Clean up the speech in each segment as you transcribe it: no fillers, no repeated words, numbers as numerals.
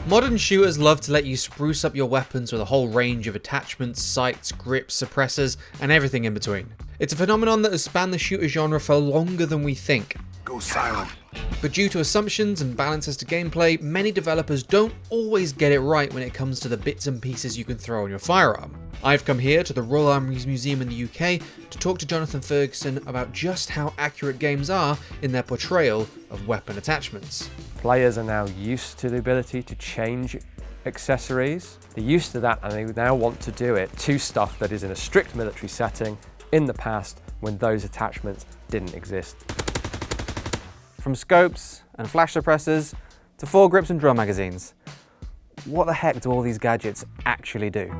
Modern shooters love to let you spruce up your weapons with a whole range of attachments, sights, grips, suppressors, and everything in between. It's a phenomenon that has spanned the shooter genre for longer than we think. Go silent. But due to assumptions and balances to gameplay, many developers don't always get it right when it comes to the bits and pieces you can throw on your firearm. I've come here to the Royal Armouries Museum in the UK to talk to Jonathan Ferguson about just how accurate games are in their portrayal of weapon attachments. Players are now used to the ability to change accessories. They're used to that and they now want to do it to stuff that is in a strict military setting in the past when those attachments didn't exist. From scopes and flash suppressors to foregrips and drum magazines. What the heck do all these gadgets actually do?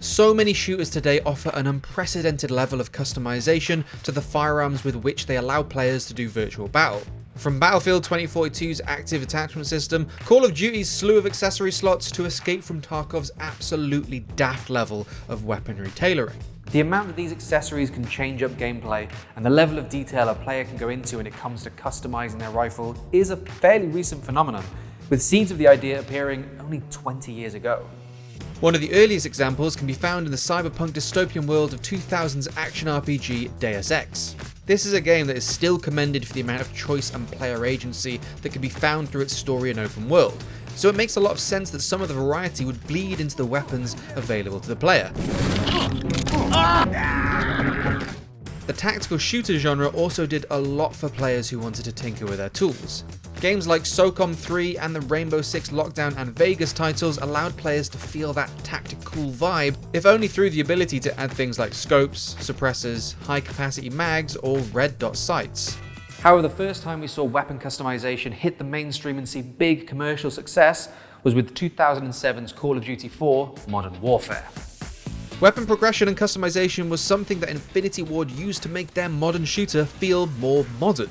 So many shooters today offer an unprecedented level of customization to the firearms with which they allow players to do virtual battle. From Battlefield 2042's active attachment system, Call of Duty's slew of accessory slots, to Escape From Tarkov's absolutely daft level of weaponry tailoring. The amount that these accessories can change up gameplay and the level of detail a player can go into when it comes to customizing their rifle is a fairly recent phenomenon, with seeds of the idea appearing only 20 years ago. One of the earliest examples can be found in the cyberpunk dystopian world of 2000's action RPG Deus Ex. This is a game that is still commended for the amount of choice and player agency that can be found through its story and open world, so it makes a lot of sense that some of the variety would bleed into the weapons available to the player. The tactical shooter genre also did a lot for players who wanted to tinker with their tools. Games like SOCOM 3 and the Rainbow Six Lockdown and Vegas titles allowed players to feel that tactical vibe, if only through the ability to add things like scopes, suppressors, high capacity mags, or red dot sights. However, the first time we saw weapon customization hit the mainstream and see big commercial success was with 2007's Call of Duty 4 Modern Warfare. Weapon progression and customization was something that Infinity Ward used to make their modern shooter feel more modern.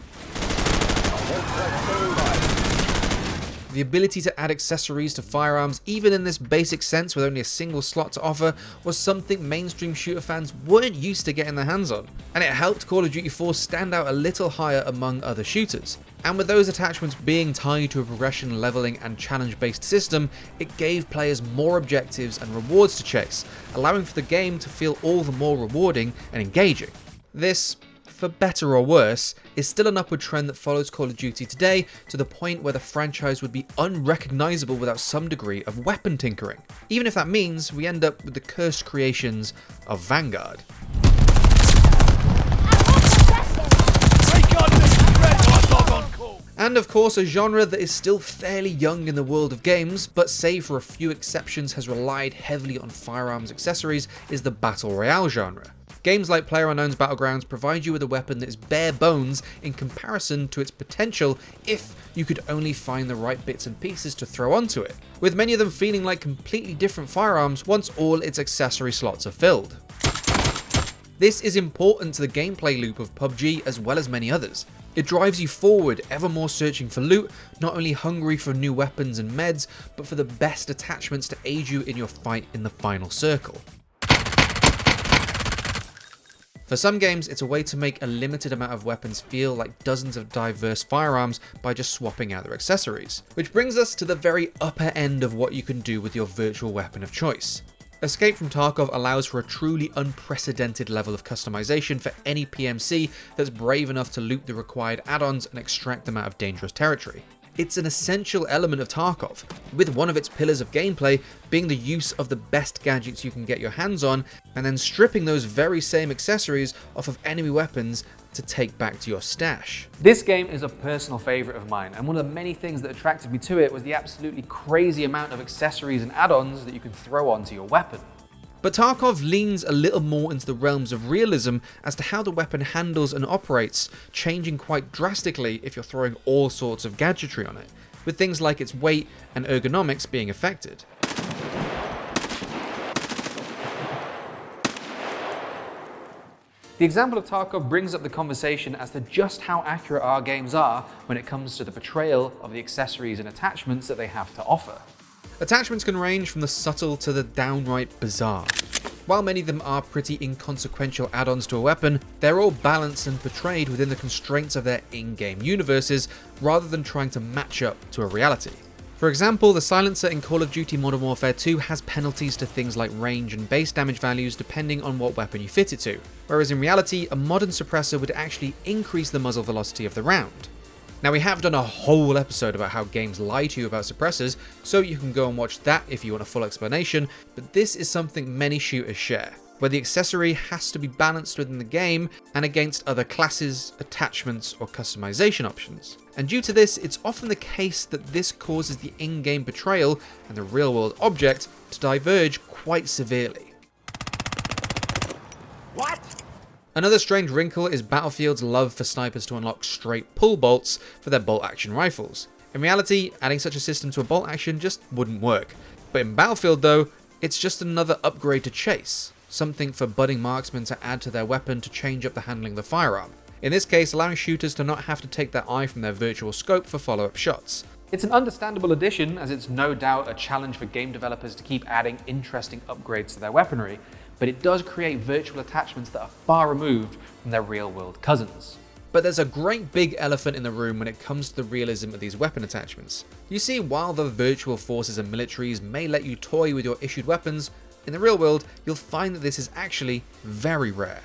The ability to add accessories to firearms, even in this basic sense with only a single slot to offer, was something mainstream shooter fans weren't used to getting their hands on, and it helped Call of Duty 4 stand out a little higher among other shooters. And with those attachments being tied to a progression, leveling, and challenge-based system, it gave players more objectives and rewards to chase, allowing for the game to feel all the more rewarding and engaging. This, for better or worse, is still an upward trend that follows Call of Duty today, to the point where the franchise would be unrecognizable without some degree of weapon tinkering, even if that means we end up with the cursed creations of Vanguard. And of course, a genre that is still fairly young in the world of games, but save for a few exceptions has relied heavily on firearms accessories, is the Battle Royale genre. Games like PlayerUnknown's Battlegrounds provide you with a weapon that is bare bones in comparison to its potential if you could only find the right bits and pieces to throw onto it, with many of them feeling like completely different firearms once all its accessory slots are filled. This is important to the gameplay loop of PUBG as well as many others. It drives you forward, ever more searching for loot, not only hungry for new weapons and meds, but for the best attachments to aid you in your fight in the final circle. For some games, it's a way to make a limited amount of weapons feel like dozens of diverse firearms by just swapping out their accessories. Which brings us to the very upper end of what you can do with your virtual weapon of choice. Escape From Tarkov allows for a truly unprecedented level of customization for any PMC that's brave enough to loot the required add-ons and extract them out of dangerous territory. It's an essential element of Tarkov, with one of its pillars of gameplay being the use of the best gadgets you can get your hands on, and then stripping those very same accessories off of enemy weapons to take back to your stash. This game is a personal favourite of mine, and one of the many things that attracted me to it was the absolutely crazy amount of accessories and add-ons that you can throw onto your weapon. But Tarkov leans a little more into the realms of realism as to how the weapon handles and operates, changing quite drastically if you're throwing all sorts of gadgetry on it, with things like its weight and ergonomics being affected. The example of Tarkov brings up the conversation as to just how accurate our games are when it comes to the portrayal of the accessories and attachments that they have to offer. Attachments can range from the subtle to the downright bizarre. While many of them are pretty inconsequential add-ons to a weapon, they're all balanced and portrayed within the constraints of their in-game universes, rather than trying to match up to a reality. For example, the silencer in Call of Duty Modern Warfare 2 has penalties to things like range and base damage values depending on what weapon you fit it to, whereas in reality, a modern suppressor would actually increase the muzzle velocity of the round. Now, we have done a whole episode about how games lie to you about suppressors, so you can go and watch that if you want a full explanation, but this is something many shooters share, where the accessory has to be balanced within the game and against other classes, attachments, or customization options. And due to this, it's often the case that this causes the in-game portrayal and the real-world object to diverge quite severely. What? Another strange wrinkle is Battlefield's love for snipers to unlock straight pull bolts for their bolt-action rifles. In reality, adding such a system to a bolt action just wouldn't work. But in Battlefield though, it's just another upgrade to chase, something for budding marksmen to add to their weapon to change up the handling of the firearm. In this case, allowing shooters to not have to take their eye from their virtual scope for follow-up shots. It's an understandable addition, as it's no doubt a challenge for game developers to keep adding interesting upgrades to their weaponry, but it does create virtual attachments that are far removed from their real-world cousins. But there's a great big elephant in the room when it comes to the realism of these weapon attachments. You see, while the virtual forces and militaries may let you toy with your issued weapons, in the real world, you'll find that this is actually very rare.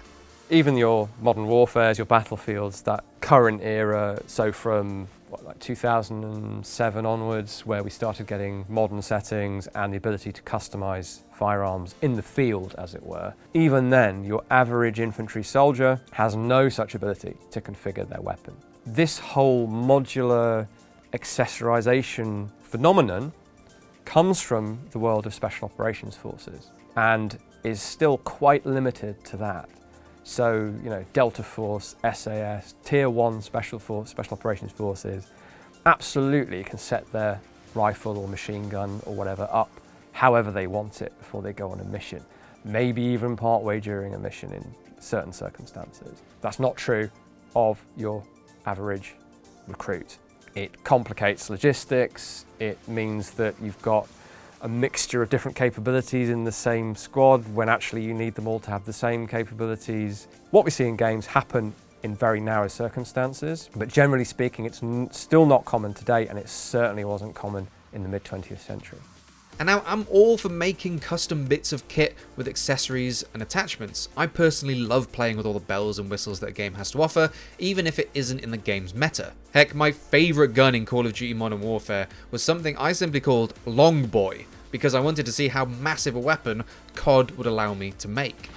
Even your modern warfares, your battlefields, that current era, so from like 2007 onwards, where we started getting modern settings and the ability to customize firearms in the field, as it were. Even then, your average infantry soldier has no such ability to configure their weapon. This whole modular accessorization phenomenon comes from the world of special operations forces and is still quite limited to that. So, Delta Force, SAS, Tier 1 Special Operations Forces absolutely can set their rifle or machine gun or whatever up however they want it before they go on a mission. Maybe even partway during a mission in certain circumstances. That's not true of your average recruit. It complicates logistics. It means that you've got a mixture of different capabilities in the same squad when actually you need them all to have the same capabilities. What we see in games happen in very narrow circumstances, but generally speaking, it's still not common today, and it certainly wasn't common in the mid-20th century. And now I'm all for making custom bits of kit with accessories and attachments. I personally love playing with all the bells and whistles that a game has to offer, even if it isn't in the game's meta. Heck, my favourite gun in Call of Duty Modern Warfare was something I simply called Long Boy, because I wanted to see how massive a weapon COD would allow me to make.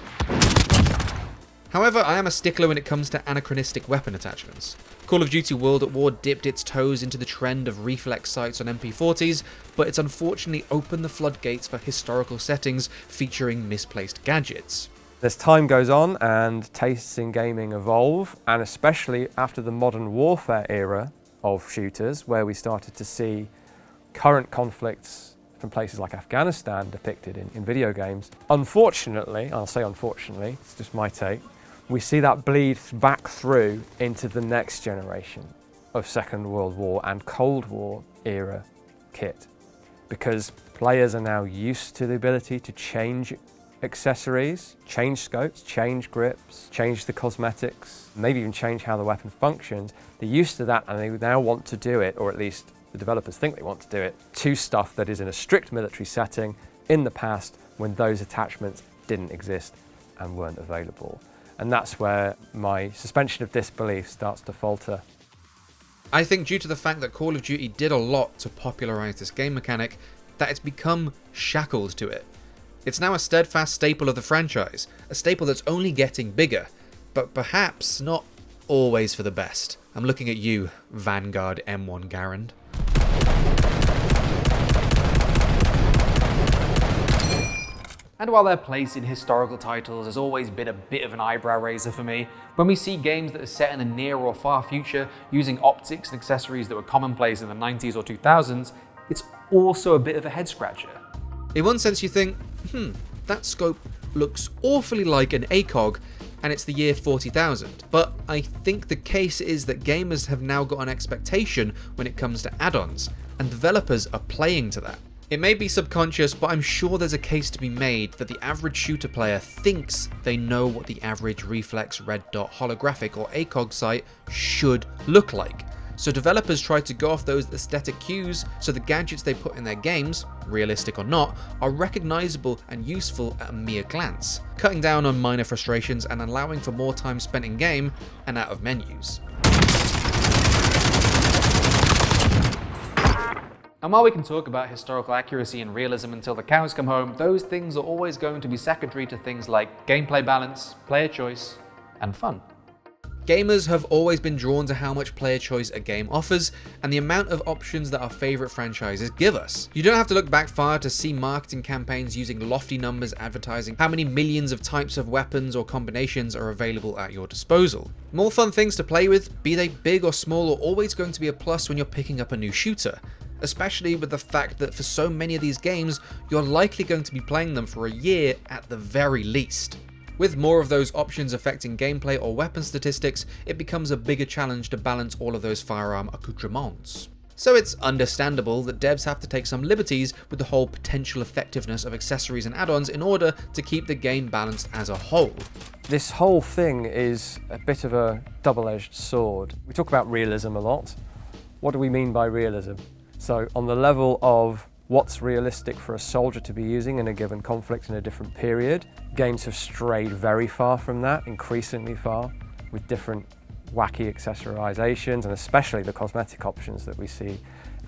However, I am a stickler when it comes to anachronistic weapon attachments. Call of Duty World at War dipped its toes into the trend of reflex sights on MP40s, but it's unfortunately opened the floodgates for historical settings featuring misplaced gadgets. As time goes on and tastes in gaming evolve, and especially after the modern warfare era of shooters, where we started to see current conflicts from places like Afghanistan depicted in video games, unfortunately, I'll say unfortunately, it's just my take, we see that bleed back through into the next generation of Second World War and Cold War era kit, because players are now used to the ability to change accessories, change scopes, change grips, change the cosmetics, maybe even change how the weapon functions. They're used to that, and they now want to do it, or at least the developers think they want to do it, to stuff that is in a strict military setting in the past when those attachments didn't exist and weren't available. And that's where my suspension of disbelief starts to falter. I think due to the fact that Call of Duty did a lot to popularise this game mechanic, that it's become shackled to it. It's now a steadfast staple of the franchise, a staple that's only getting bigger, but perhaps not always for the best. I'm looking at you, Vanguard M1 Garand. And while their place in historical titles has always been a bit of an eyebrow raiser for me, when we see games that are set in the near or far future using optics and accessories that were commonplace in the 90s or 2000s, it's also a bit of a head scratcher. In one sense you think, that scope looks awfully like an ACOG and it's the year 40,000, but I think the case is that gamers have now got an expectation when it comes to add-ons, and developers are playing to that. It may be subconscious, but I'm sure there's a case to be made that the average shooter player thinks they know what the average reflex red dot holographic or ACOG sight should look like. So developers try to go off those aesthetic cues so the gadgets they put in their games, realistic or not, are recognizable and useful at a mere glance, cutting down on minor frustrations and allowing for more time spent in game and out of menus. And while we can talk about historical accuracy and realism until the cows come home, those things are always going to be secondary to things like gameplay balance, player choice, and fun. Gamers have always been drawn to how much player choice a game offers and the amount of options that our favourite franchises give us. You don't have to look back far to see marketing campaigns using lofty numbers advertising how many millions of types of weapons or combinations are available at your disposal. More fun things to play with, be they big or small, are always going to be a plus when you're picking up a new shooter. Especially with the fact that for so many of these games, you're likely going to be playing them for a year at the very least. With more of those options affecting gameplay or weapon statistics, it becomes a bigger challenge to balance all of those firearm accoutrements. So it's understandable that devs have to take some liberties with the whole potential effectiveness of accessories and add-ons in order to keep the game balanced as a whole. This whole thing is a bit of a double-edged sword. We talk about realism a lot. What do we mean by realism? So on the level of what's realistic for a soldier to be using in a given conflict in a different period, games have strayed very far from that, increasingly far, with different wacky accessorizations and especially the cosmetic options that we see,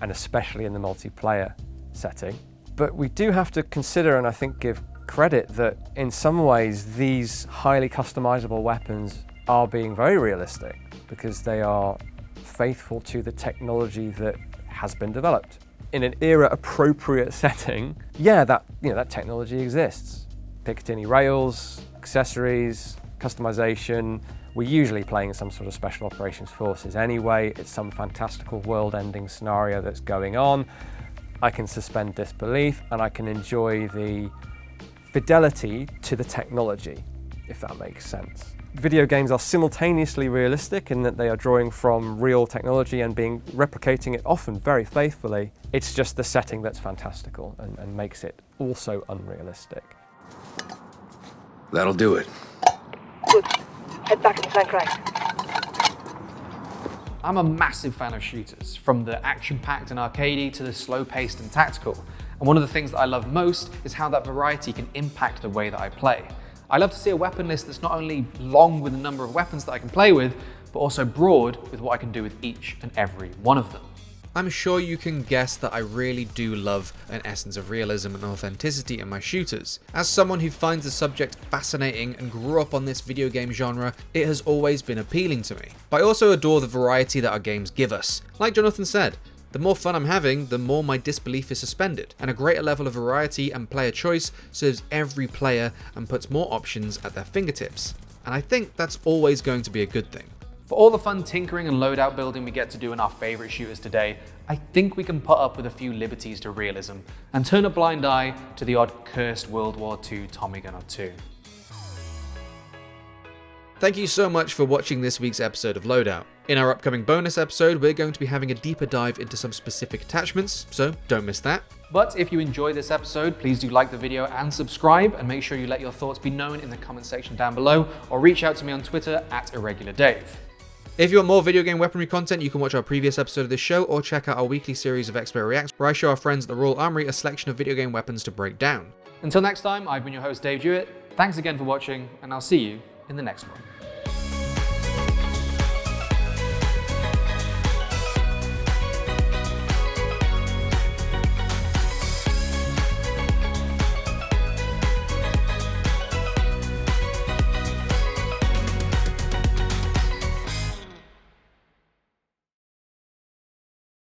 and especially in the multiplayer setting. But we do have to consider, and I think give credit, that in some ways these highly customizable weapons are being very realistic because they are faithful to the technology that has been developed. In an era-appropriate setting, that technology exists. Picatinny rails, accessories, customization. We're usually playing some sort of special operations forces anyway. It's some fantastical world-ending scenario that's going on. I can suspend disbelief and I can enjoy the fidelity to the technology, if that makes sense. Video games are simultaneously realistic in that they are drawing from real technology and replicating it often very faithfully. It's just the setting that's fantastical and makes it also unrealistic. That'll do it. Good. Head back to the flank rank. I'm a massive fan of shooters, from the action-packed and arcadey to the slow-paced and tactical. And one of the things that I love most is how that variety can impact the way that I play. I love to see a weapon list that's not only long with the number of weapons that I can play with, but also broad with what I can do with each and every one of them. I'm sure you can guess that I really do love an essence of realism and authenticity in my shooters. As someone who finds the subject fascinating and grew up on this video game genre, it has always been appealing to me. But I also adore the variety that our games give us. Like Jonathan said, the more fun I'm having, the more my disbelief is suspended, and a greater level of variety and player choice serves every player and puts more options at their fingertips. And I think that's always going to be a good thing. For all the fun tinkering and loadout building we get to do in our favourite shooters today, I think we can put up with a few liberties to realism and turn a blind eye to the odd cursed World War II Tommy gun or two. Thank you so much for watching this week's episode of Loadout. In our upcoming bonus episode, we're going to be having a deeper dive into some specific attachments, so don't miss that. But if you enjoyed this episode, please do like the video and subscribe, and make sure you let your thoughts be known in the comment section down below, or reach out to me on Twitter @IrregularDave. If you want more video game weaponry content, you can watch our previous episode of this show, or check out our weekly series of Expert Reacts, where I show our friends at the Royal Armoury a selection of video game weapons to break down. Until next time, I've been your host Dave Jewitt. Thanks again for watching, and I'll see you in the next one.